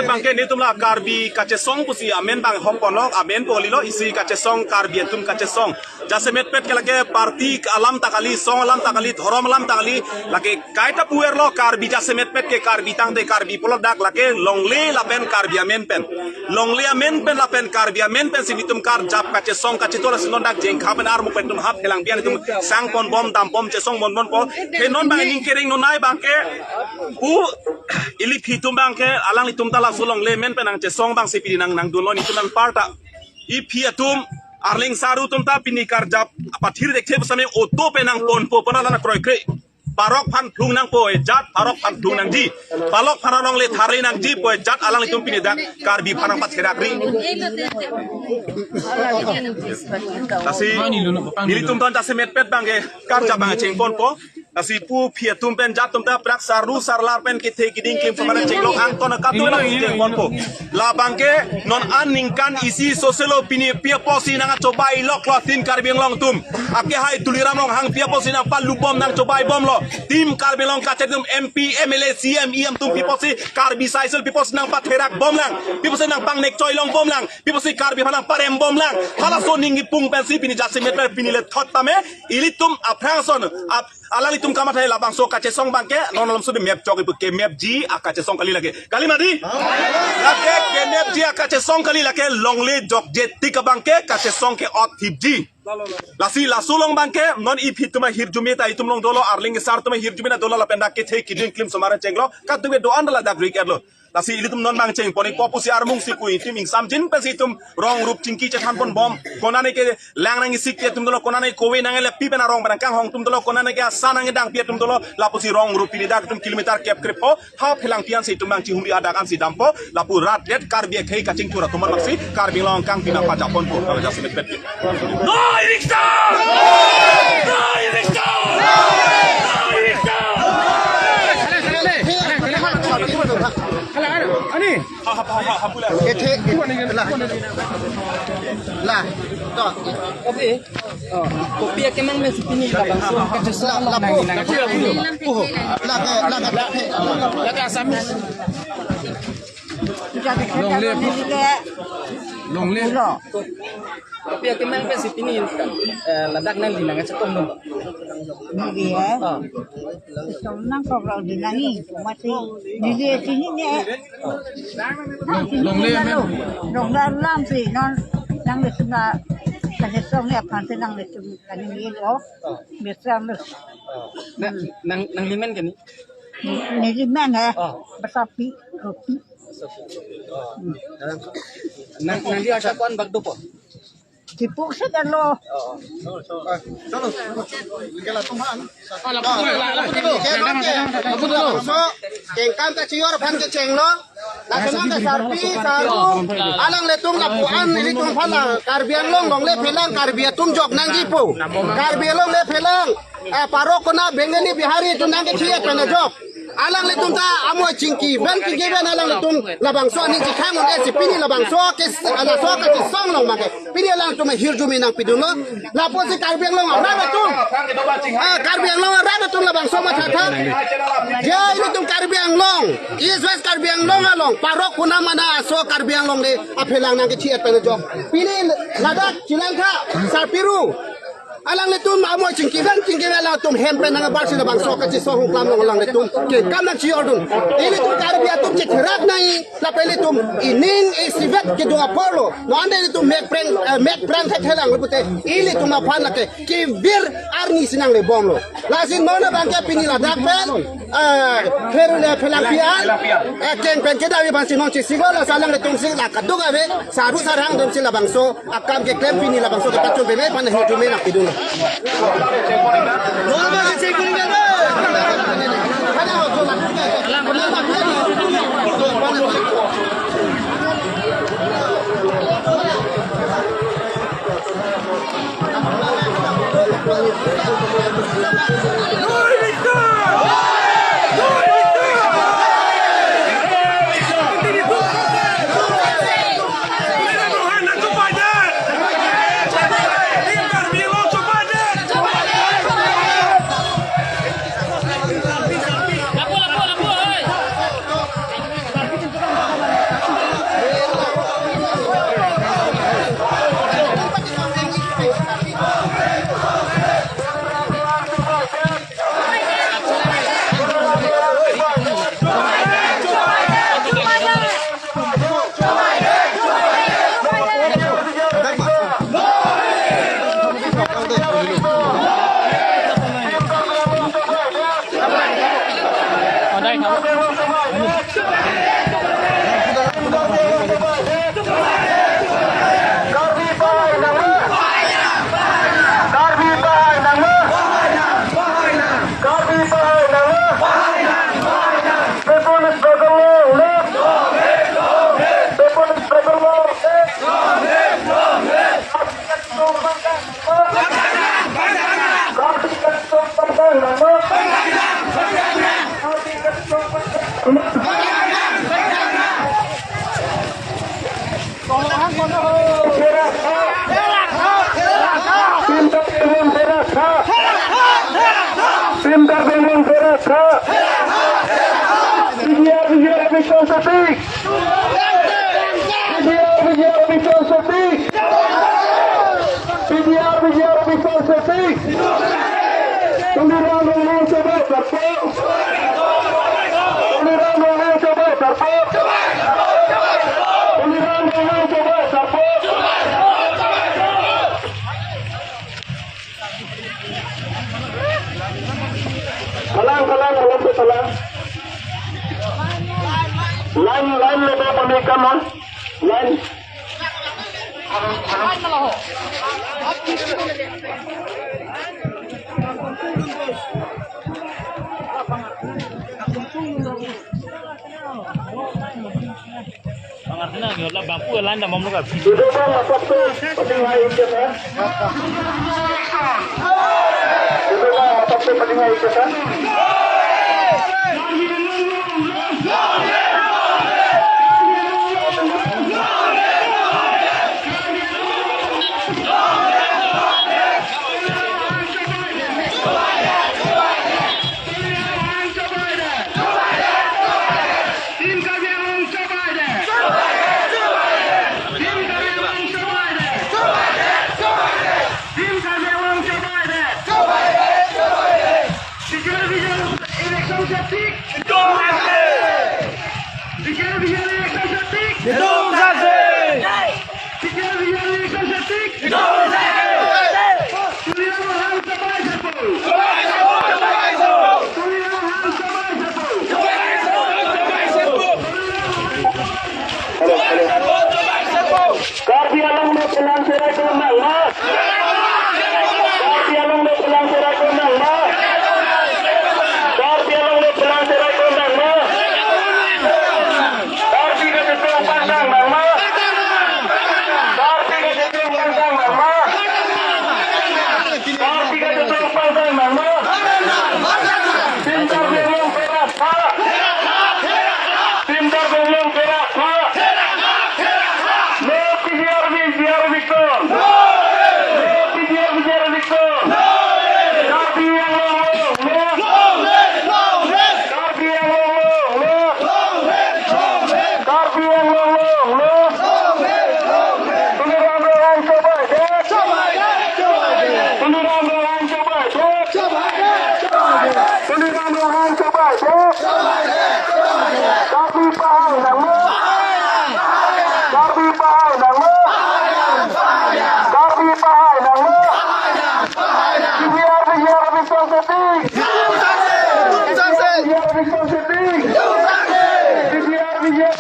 Bangke ni tumla karbi kacesong pusi amen bang hongkonok amen polilo isi kacesong karbi tum kacesong jasemet pet kelake parti alam takali song alam takali thorom alam takali lake kaita puer lo karbi jasemet pet ke karbi tang de karbi polodak lake longle lapen karbi amen pen longle amen pen lapen karbi amen pen sini tum kar jap kacesong kacetola sinondak jeng khaben ar mu pen tum hap helang bian tum sang pon bom tam pom cesong bon bon po henon bang ning kering nonai bangke pu ilik hitum bangke alang litum tala sulong le men penang cesong bang sepi nang dulon itu nang parta ipi atum arling saru tum ta pinikar jap apathir dekhe same oto penang pon po panala na kroy kre parok phan plung nang po jat parok phan plung nang ji palok phanalong le tharli nang ji po jat alang litum pinidak karbi phanang pathera kri kasi nilitum ton ta semet pet bangge karja bang cheng pon po asi pu phia tum pen jat tum ta prak saru sarlar pen kithe kiding kim samana chenglok ang ton ka tu na jeng pon po la bangke non an ningkan isi soselo pini pia posi nang cobai lok lo tin karbeng long tum ake hai tuliram long hang pia posi nang palu bom nang cobai bom lo tim karbeng long ka tum MP MLA CM IM tum pi posi karbi saisel pi posi nang patherak bom lang pi posi nang pang nek choi long bom lang pi posi karbi phanang parem bom lang hala so ningi pung pen si pini jasemet per pini le thot tame ilitum aprang son alali tum kamat hai labang so kace song bangke non lam sudah map chok ke map ji akace song kali lagi kali madi lake ke map ji akace song kali lake longle jok jetti ka bangke kace song ke ot thip ji lasi lasulong bangke non ip hituma hirjumi ta itum long dolo arling sar tuma hirjumi na dolo la penda ke the kidin klim somara chenglo ka tuwe do andala da grik erlo lasi ilitum non bang cheng poni popusi armung si kui tim ing samjin pesitum rong rup cingki cethan pon bom konane ke lang nang isik ke tum dolo konane kowe nang le pipena rong barang kang hong tum dolo konane ke sanang dang pia tum dolo lapusi rong rup ini dak tum kilometer kep kripo ha phelang pian si tum bang chi humbi ada kan si dampo lapu rat ret karbie khei ka cing tura tumar maksi karbi long kang pina pa japon po kala jasit pet no irikta no irikta ani ha Ete lah to kopi kopi ke mang mes pini la bang so ka jesa la la ka samis long le kopi ke mang mes pini ladak nang di nang cetong dong dia nang kok lo di nangi masih di dia sini ni long le men long lam sih non nang le suna kasi song ni apan nang le suna kan ni lo biasa nang limen kan ni limen bersapi kopi nang dia asapon bagdo po tipuk sa dalo Solo Ligala tumaan Cengkan ta cior phan ke cenglo laksana ta sarpi saru alang letung lapuan litung phala karbian long long le phelang karbiatum jok nang jipu karbialong le phelang parok kona bengeni bihari tunang ke thie pena jok alang letum ta amoy cingki ben alang letum labang so ni jikang on esi pini labang so ke ala so ka ki song long make pini alang tum hirjumi nang pidun lo la po si karbiang long ra betum karbiang long ra betum labang so ma thata je ini tum karbiang long is west karbiang long along parok kuna mana so karbiang long de apelang nang ke chiat pe jo pini ladak cilangka sarpiru alang letum amoy cingki alang tum hempen nang bar sila bang so ka ci so hung klam long alang letum ke kam nak ci ordun ini tum karbia tum ci rak nai la pele tum ining isivet ke do apolo no ande letum mek prank thelang pute ili tum aphan la ke vir arni sinang le bom lo lasin mona bang ke pini la dak pel feru le pelapian ken pen ke dawi ban sinon ci sigolo salang letum sing la kaduga be saru sarang dum sila bang so akam ke klem pini la bang so ke pachum be pan hidu me nak pidun Line le ba poni come on line Pangartina ngiotla bangku line dah mamlu ka. duduk bang masuk tu penting hai itu kan duduk bang masuk tu penting hai itu kan Pintar memang berat,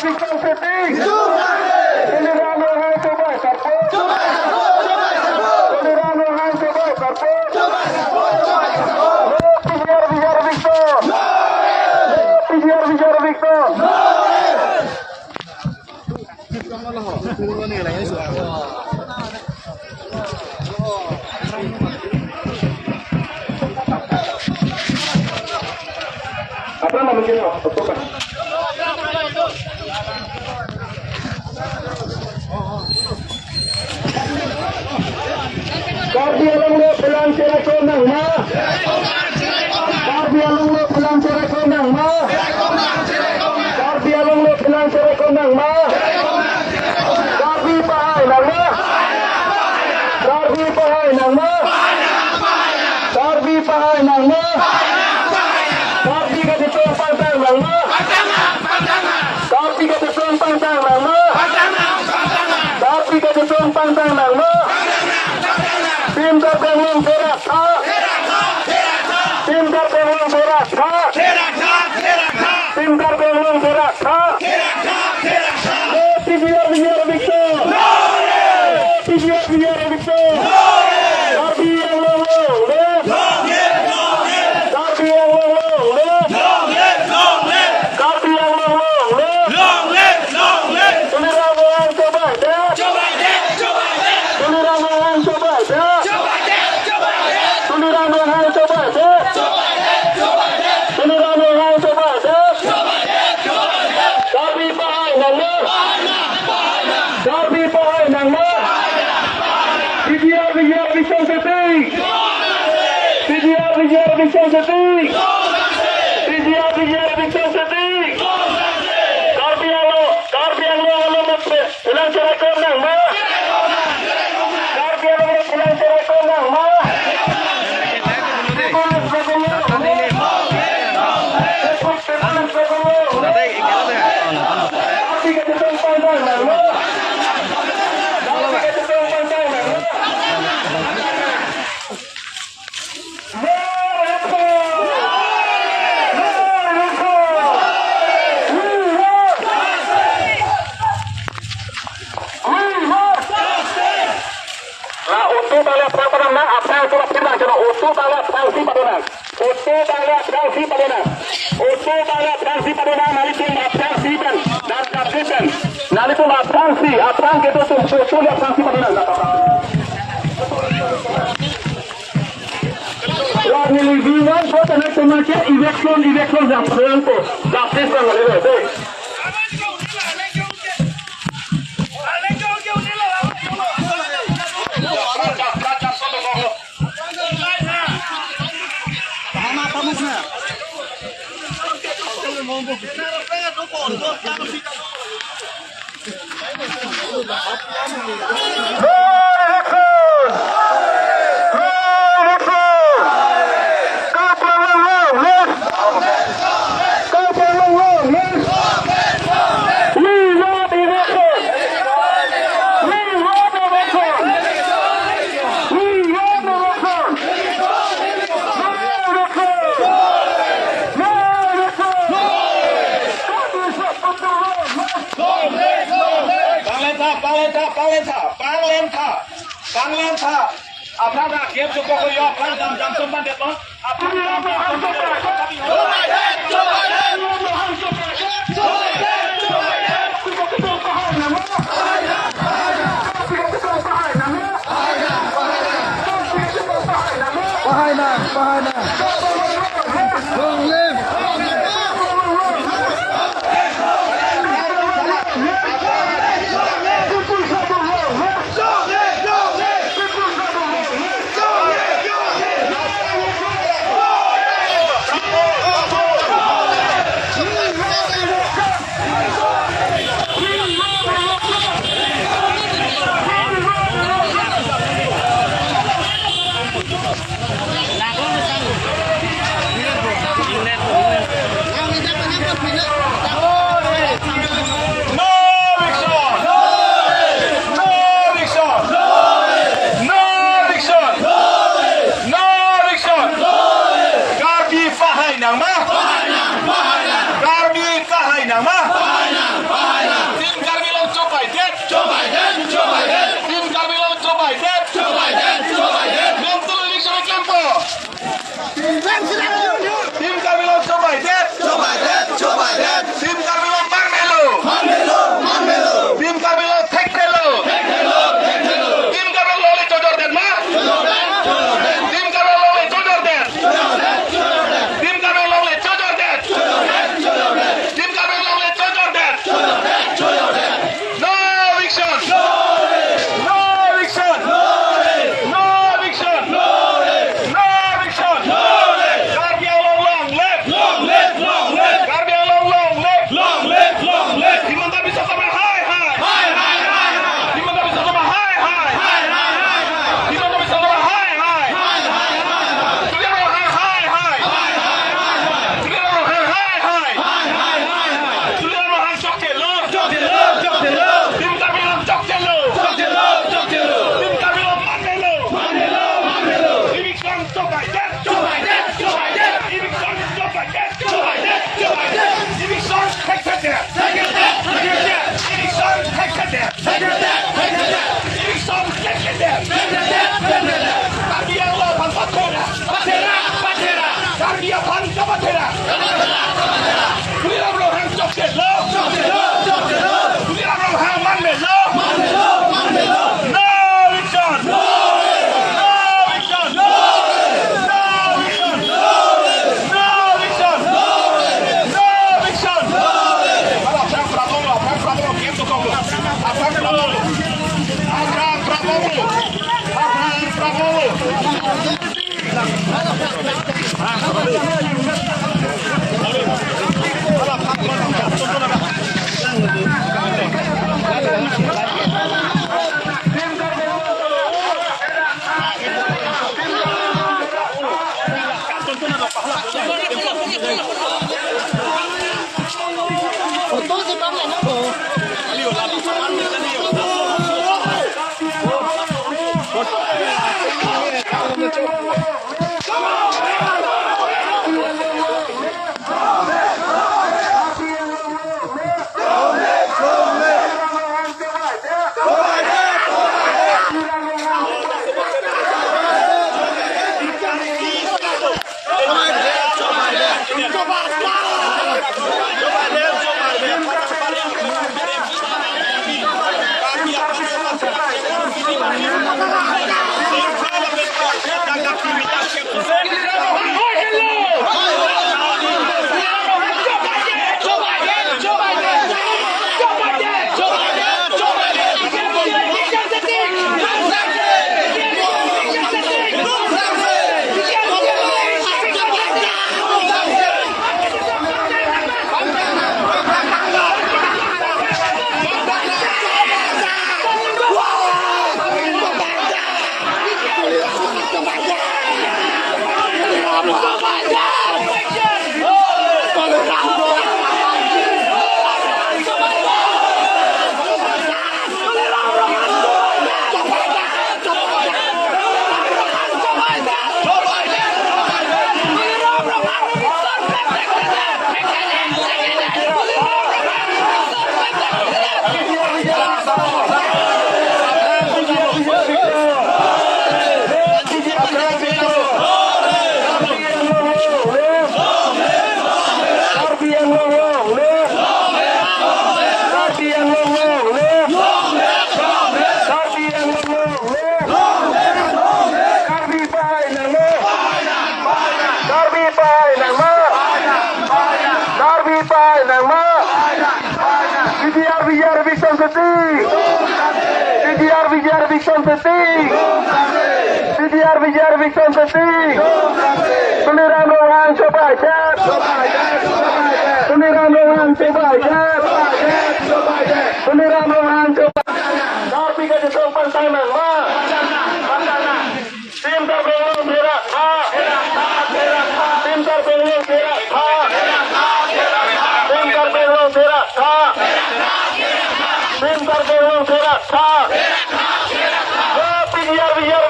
Long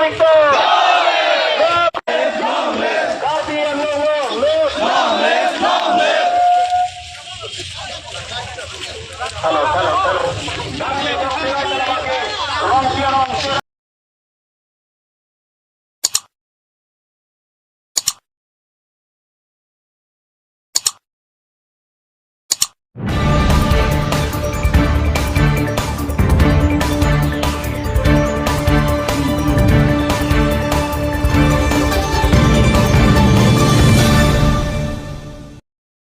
Victor.